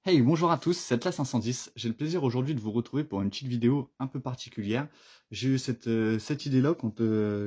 Hey, bonjour à tous, c'est Atlas510. J'ai le plaisir aujourd'hui de vous retrouver pour une petite vidéo un peu particulière. J'ai eu cette idée-là quand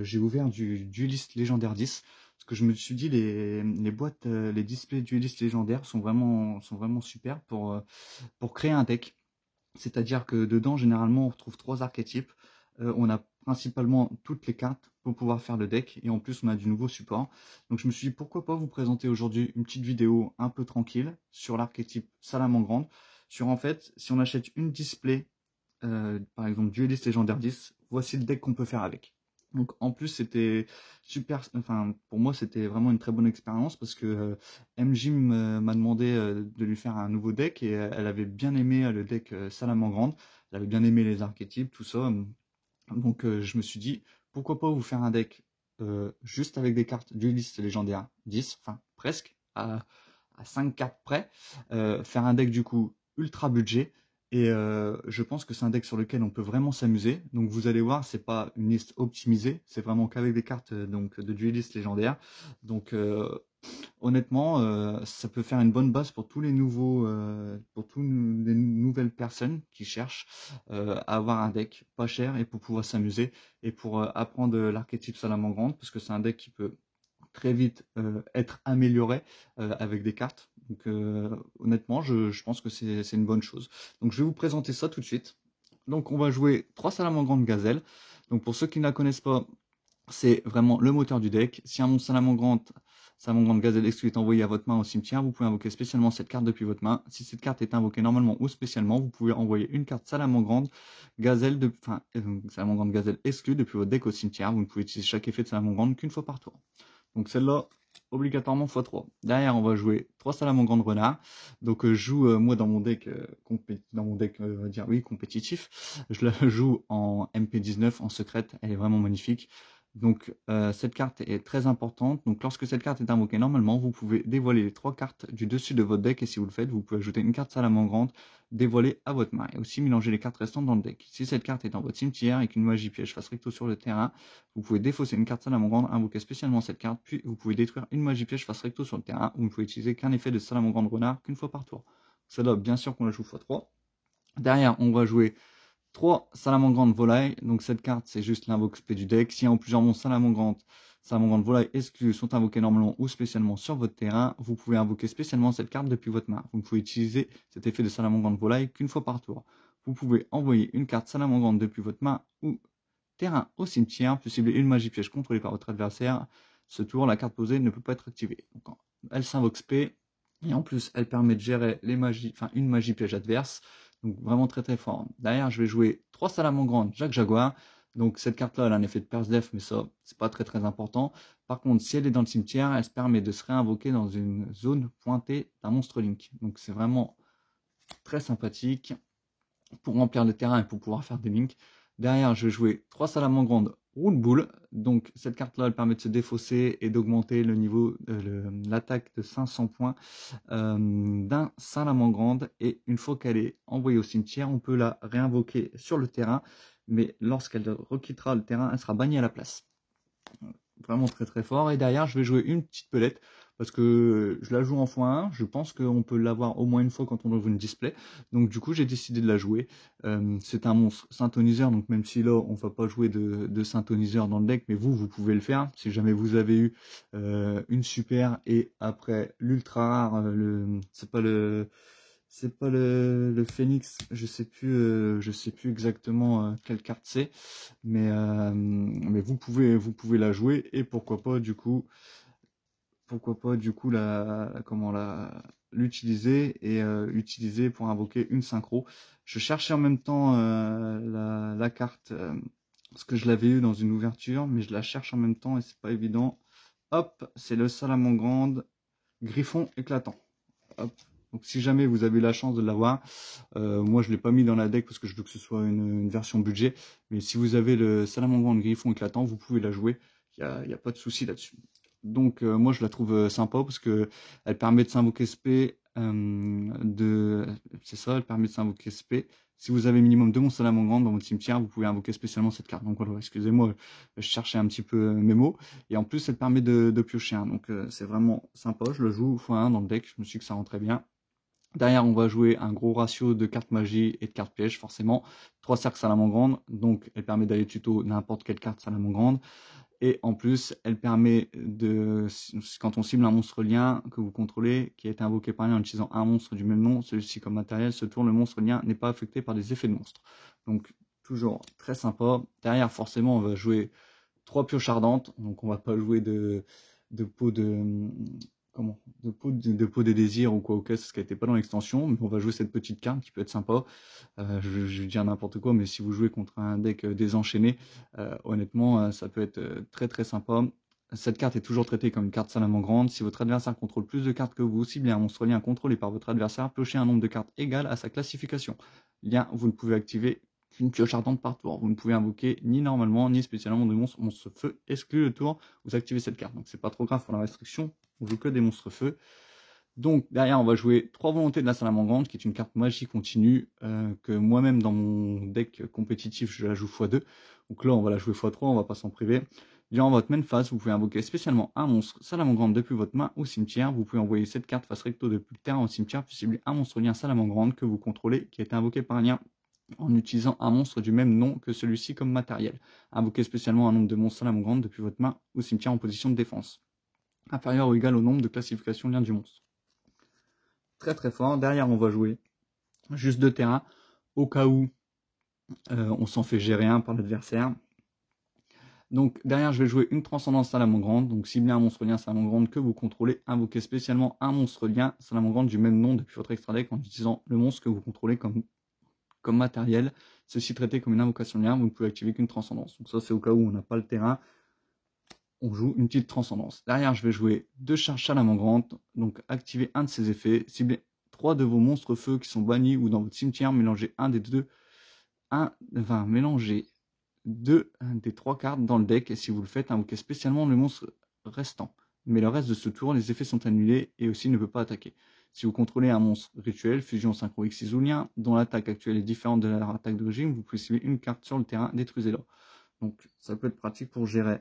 j'ai ouvert du Duelist Légendaire 10. Parce que je me suis dit, les boîtes, les displays Duelist Légendaire sont vraiment super pour créer un deck. C'est-à-dire que dedans, généralement, on retrouve trois archétypes. On a principalement toutes les cartes pour pouvoir faire le deck. Et en plus, on a du nouveau support. Donc je me suis dit, pourquoi pas vous présenter aujourd'hui une petite vidéo un peu tranquille sur l'archétype Salamandre. Sur en fait, si on achète une display, par exemple Duelist Légendaire 10, voici le deck qu'on peut faire avec. Donc en plus c'était super, enfin pour moi c'était vraiment une très bonne expérience parce que MJ m'a demandé de lui faire un nouveau deck et elle avait bien aimé le deck Salamandre, elle avait bien aimé les archétypes, tout ça. Donc je me suis dit pourquoi pas vous faire un deck juste avec des cartes Duelist Légendaire 10, enfin presque à 5 cartes près, faire un deck du coup ultra budget. Et je pense que c'est un deck sur lequel on peut vraiment s'amuser. Donc vous allez voir, c'est pas une liste optimisée, c'est vraiment qu'avec des cartes donc de dueliste légendaire. Donc honnêtement, ça peut faire une bonne base pour tous les nouveaux, pour toutes les nouvelles personnes qui cherchent à avoir un deck pas cher et pour pouvoir s'amuser et pour apprendre l'archétype Salamandre, parce que c'est un deck qui peut très vite être amélioré avec des cartes. Donc honnêtement, je pense que c'est une bonne chose. Donc je vais vous présenter ça tout de suite. Donc on va jouer 3 Salamandre Gazelle. Donc pour ceux qui ne la connaissent pas, c'est vraiment le moteur du deck. Si un monstre Salamandre Gazelle exclu est envoyé à votre main au cimetière, vous pouvez invoquer spécialement cette carte depuis votre main. Si cette carte est invoquée normalement ou spécialement, vous pouvez envoyer une carte Salamandre Gazelle, Salamandre Gazelle exclue depuis votre deck au cimetière. Vous ne pouvez utiliser chaque effet de Salamandre qu'une fois par tour. Donc celle-là, obligatoirement x3. Derrière, on va jouer 3 Salamandre renard. Donc je joue, moi, dans mon deck, on va dire, oui, compétitif. Je la joue en MP19, en secrète. Elle est vraiment magnifique. Donc cette carte est très importante. Donc lorsque cette carte est invoquée normalement, vous pouvez dévoiler les 3 cartes du dessus de votre deck. Et si vous le faites, vous pouvez ajouter une carte Salamandre dévoilée à votre main. Et aussi mélanger les cartes restantes dans le deck. Si cette carte est dans votre cimetière et qu'une magie piège fasse recto sur le terrain, vous pouvez défausser une carte Salamandre, invoquer spécialement cette carte, puis vous pouvez détruire une magie piège face recto sur le terrain. Vous ne pouvez utiliser qu'un effet de Salamandre renard qu'une fois par tour. Celle-là, bien sûr qu'on la joue x3. Derrière, on va jouer 3 Salamandre volaille. Donc cette carte, c'est juste l'invoque spé du deck. Si en plusieurs monstres Salamandre volaille exclus sont invoqués normalement ou spécialement sur votre terrain, vous pouvez invoquer spécialement cette carte depuis votre main. Vous ne pouvez utiliser cet effet de Salamandre volaille qu'une fois par tour. Vous pouvez envoyer une carte Salamandre depuis votre main ou terrain au cimetière, peut cibler une magie piège contrôlée par votre adversaire. Ce tour, la carte posée ne peut pas être activée. Donc, elle s'invoque spé, et en plus, elle permet de gérer les magies, une magie piège adverse. Donc vraiment très très fort. Derrière, je vais jouer 3 Salamandre Jacques Jaguar. Donc cette carte-là, elle a un effet de Perce Def, mais ça, c'est pas très très important. Par contre, si elle est dans le cimetière, elle se permet de se réinvoquer dans une zone pointée d'un monstre Link. Donc c'est vraiment très sympathique pour remplir le terrain et pour pouvoir faire des links. Derrière, je vais jouer 3 Salamandre Roule Boule. Donc cette carte-là, elle permet de se défausser et d'augmenter le niveau, l'attaque de 500 points d'un Salamandre. Et une fois qu'elle est envoyée au cimetière, on peut la réinvoquer sur le terrain. Mais lorsqu'elle requittera le terrain, elle sera bannie à la place. Vraiment très très fort. Et derrière, je vais jouer une petite pelette parce que je la joue en x1. Je pense qu'on peut l'avoir au moins une fois quand on ouvre une display. Donc du coup, j'ai décidé de la jouer. C'est un monstre synthoniseur, donc même si là, on va pas jouer de synthoniseur dans le deck, mais vous pouvez le faire. Si jamais vous avez eu une super et après l'ultra rare, c'est pas le Phoenix, je sais plus exactement quelle carte c'est, mais vous pouvez la jouer et pourquoi pas du coup l'utiliser et utiliser pour invoquer une synchro. Je cherchais en même temps la carte parce que je l'avais eu dans une ouverture, mais je la cherche en même temps et c'est pas évident. Hop, c'est le Salamandre Griffon éclatant. Hop. Donc si jamais vous avez la chance de l'avoir, moi je ne l'ai pas mis dans la deck parce que je veux que ce soit une version budget, mais si vous avez le Salamandre Griffon éclatant, vous pouvez la jouer, il n'y a pas de souci là-dessus. Donc moi je la trouve sympa parce que elle permet de s'invoquer SP, c'est ça, elle permet de s'invoquer SP. Si vous avez minimum 2 monstres Salamandre dans votre cimetière, vous pouvez invoquer spécialement cette carte. Donc voilà, excusez-moi, je cherchais un petit peu mes mots. Et en plus, elle permet de piocher un. Donc c'est vraiment sympa. Je le joue x1 dans le deck. Je me suis dit que ça rentrait bien. Derrière, on va jouer un gros ratio de cartes magie et de cartes pièges, forcément. 3 cercles salamandre, donc elle permet d'aller tuto n'importe quelle carte salamandre. Et en plus, elle permet de, quand on cible un monstre lien que vous contrôlez, qui a été invoqué par lien en utilisant un monstre du même nom, celui-ci comme matériel, ce tour, le monstre lien n'est pas affecté par des effets de monstre. Donc, toujours très sympa. Derrière, forcément, on va jouer 3 pioches ardentes, donc on va pas jouer de peau de... Comment de peau des désirs ou quoi, ce qui n'était pas dans l'extension, mais on va jouer cette petite carte qui peut être sympa. Je vais dire n'importe quoi, mais si vous jouez contre un deck désenchaîné, honnêtement, ça peut être très très sympa. Cette carte est toujours traitée comme une carte salamandre. Si votre adversaire contrôle plus de cartes que vous, ciblez un monstre lien contrôlé par votre adversaire, piochez un nombre de cartes égal à sa classification. Lien, vous ne pouvez activer qu'une pioche ardente par tour. Vous ne pouvez invoquer ni normalement, ni spécialement de monstre feu. Exclu le tour, vous activez cette carte. Donc c'est pas trop grave pour la restriction, on joue que des monstres feu. Donc derrière, on va jouer 3 volontés de la salamandre, qui est une carte magie continue, que moi-même dans mon deck compétitif, je la joue x2. Donc là, on va la jouer x3, on va pas s'en priver. Durant votre main phase, vous pouvez invoquer spécialement un monstre salamandre depuis votre main au cimetière. Vous pouvez envoyer cette carte face recto depuis le terrain au cimetière, puis cibler un monstre lien salamandre que vous contrôlez, qui a été invoqué par un lien en utilisant un monstre du même nom que celui-ci comme matériel. Invoquez spécialement un nombre de monstres salamandre depuis votre main au cimetière en position de défense, inférieur ou égal au nombre de classifications lien du monstre. Très très fort. Derrière, on va jouer juste 2 terrains, au cas où on s'en fait gérer un par l'adversaire. Donc derrière, je vais jouer une transcendance salamandre, donc cibler un monstre lien salamandre que vous contrôlez, invoquer spécialement un monstre lien salamandre du même nom depuis votre extra deck en utilisant le monstre que vous contrôlez comme matériel. Ceci traité comme une invocation lien, vous ne pouvez activer qu'une transcendance. Donc ça, c'est au cas où on n'a pas le terrain, on joue une petite transcendance. Derrière, je vais jouer 2 charges salamandrantes, donc activer un de ses effets, cibler 3 de vos monstres feu qui sont bannis ou dans votre cimetière, mélangez mélangez 2 des 3 cartes dans le deck, et si vous le faites, invoquez spécialement le monstre restant. Mais le reste de ce tour, les effets sont annulés et aussi ne peut pas attaquer. Si vous contrôlez un monstre rituel, fusion, synchro, X ou lien, dont l'attaque actuelle est différente de leur attaque d'origine, vous pouvez cibler une carte sur le terrain, détruisez-la. Donc ça peut être pratique pour gérer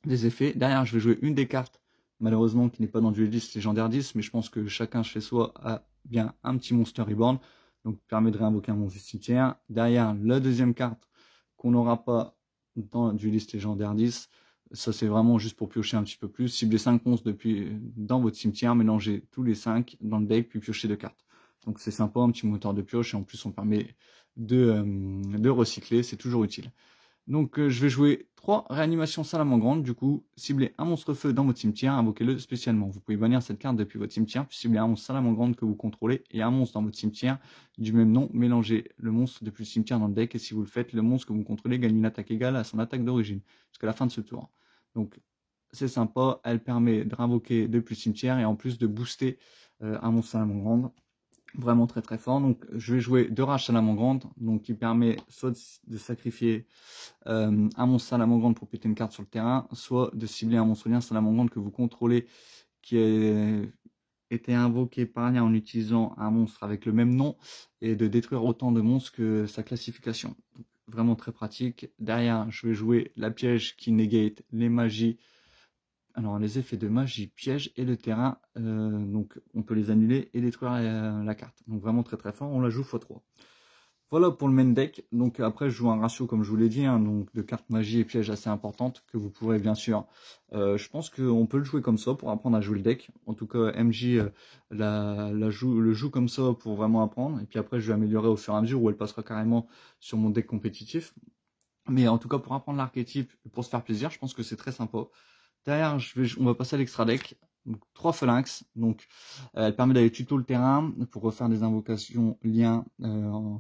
les effets. Derrière, je vais jouer une des cartes, malheureusement qui n'est pas dans Duelist légendaire 10, mais je pense que chacun chez soi a bien un petit Monster Reborn, donc permet de réinvoquer un monstre du cimetière. Derrière, la deuxième carte qu'on n'aura pas dans Duelist légendaire 10, ça c'est vraiment juste pour piocher un petit peu plus. Ciblez 5 monstres dans votre cimetière, mélangez tous les 5 dans le deck, puis piochez 2 cartes. Donc c'est sympa, un petit moteur de pioche, et en plus on permet de recycler, c'est toujours utile. Donc je vais jouer 3 réanimations salamandre, du coup, ciblez un monstre feu dans votre cimetière, invoquez-le spécialement. Vous pouvez bannir cette carte depuis votre cimetière, puis cibler un monstre salamandre que vous contrôlez et un monstre dans votre cimetière du même nom. Mélangez le monstre depuis le cimetière dans le deck, et si vous le faites, le monstre que vous contrôlez gagne une attaque égale à son attaque d'origine, jusqu'à la fin de ce tour. Donc c'est sympa, elle permet de réinvoquer depuis le cimetière et en plus de booster un monstre salamandre. Vraiment très très fort. Donc je vais jouer 2 rages salamandre, donc qui permet soit de sacrifier un monstre salamandre pour péter une carte sur le terrain, soit de cibler un monstre lien salamandre que vous contrôlez qui a été invoqué par lien en utilisant un monstre avec le même nom, et de détruire autant de monstres que sa classification. Donc, vraiment très pratique. Derrière, je vais jouer la piège qui negate les magies. Alors les effets de magie, piège et le terrain, donc on peut les annuler et détruire la carte. Donc vraiment très très fort, on la joue x3. Voilà pour le main deck. Donc après je joue un ratio comme je vous l'ai dit, donc de cartes magie et pièges assez importantes que vous pourrez bien sûr. Je pense qu'on peut le jouer comme ça pour apprendre à jouer le deck. En tout cas MJ le joue comme ça pour vraiment apprendre. Et puis après je vais améliorer au fur et à mesure où elle passera carrément sur mon deck compétitif. Mais en tout cas pour apprendre l'archétype, pour se faire plaisir, je pense que c'est très sympa. Derrière, on va passer à l'extra deck. Donc, 3 phalanx. Donc, elle permet d'aller tuto le terrain pour refaire des invocations liens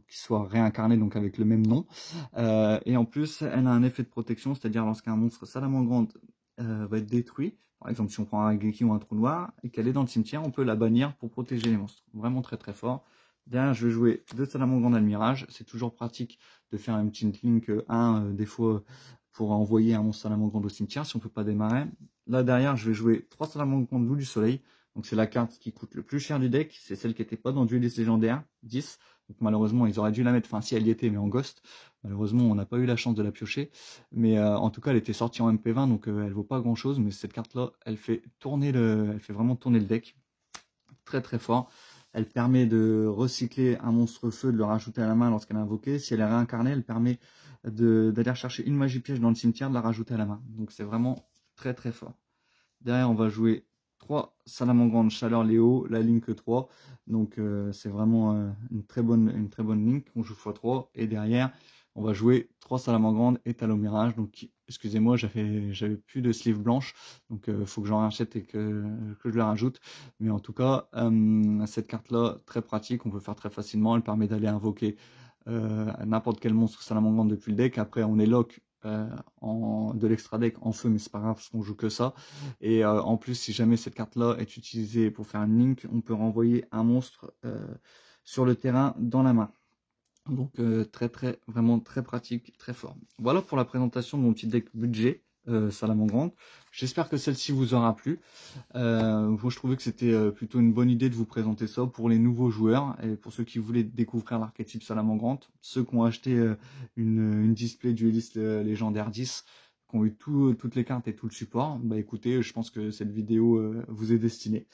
qui soient réincarnées, donc avec le même nom. Et en plus, elle a un effet de protection, c'est-à-dire lorsqu'un monstre salamandre va être détruit, par exemple si on prend un Raigeki ou un trou noir, et qu'elle est dans le cimetière, on peut la bannir pour protéger les monstres. Vraiment très très fort. Derrière, je vais jouer 2 salamandres dans le mirage. C'est toujours pratique de faire une petite link 1 des fois pour envoyer un monstre salamandre au cimetière si on ne peut pas démarrer. Là derrière, je vais jouer 3 salamandres loup du soleil. Donc c'est la carte qui coûte le plus cher du deck. C'est celle qui n'était pas dans Duelist légendaire 10. Donc malheureusement, ils auraient dû la mettre, enfin si elle y était, mais en Ghost. Malheureusement, on n'a pas eu la chance de la piocher. Mais en tout cas, elle était sortie en MP20, donc elle vaut pas grand chose. Mais cette carte-là, elle fait vraiment tourner le deck. Très très fort. Elle permet de recycler un monstre feu, de le rajouter à la main lorsqu'elle est invoquée. Si elle est réincarnée, elle permet d'aller chercher une magie piège dans le cimetière, de la rajouter à la main. Donc c'est vraiment très très fort. Derrière, on va jouer 3 Salamangreande Chaleur Léo, la ligne que 3. Donc c'est vraiment une très bonne ligne. On joue x3. Et derrière, on va jouer 3 Salamangreande et Talon Mirage. Donc excusez-moi, j'avais plus de sleeve blanche. Donc il faut que j'en rachète et que je la rajoute. Mais en tout cas, cette carte-là, très pratique. On peut faire très facilement. Elle permet d'aller invoquer n'importe quel monstre Salamangreande depuis le deck. Après, on est lock de l'extra deck en feu, mais c'est pas grave parce qu'on joue que ça. Et en plus, si jamais cette carte là est utilisée pour faire une link, on peut renvoyer un monstre sur le terrain dans la main. Donc vraiment très pratique, très fort. Voilà pour la présentation de mon petit deck budget Salamangreande. J'espère que celle-ci vous aura plu. Moi je trouvais que c'était plutôt une bonne idée de vous présenter ça pour les nouveaux joueurs et pour ceux qui voulaient découvrir l'archétype Salamangreande, ceux qui ont acheté une display dueliste légendaire 10, qui ont eu toutes les cartes et tout le support. Bah écoutez, je pense que cette vidéo vous est destinée.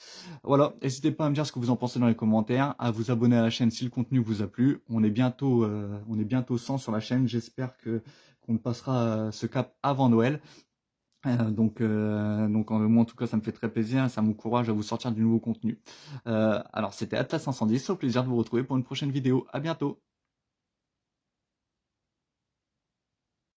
Voilà, n'hésitez pas à me dire ce que vous en pensez dans les commentaires, à vous abonner à la chaîne si le contenu vous a plu. On est bientôt 100 sur la chaîne. J'espère qu'on passera ce cap avant Noël. Donc moi en tout cas ça me fait très plaisir, ça m'encourage à vous sortir du nouveau contenu. Alors c'était Atlas 510, au plaisir de vous retrouver pour une prochaine vidéo. À bientôt.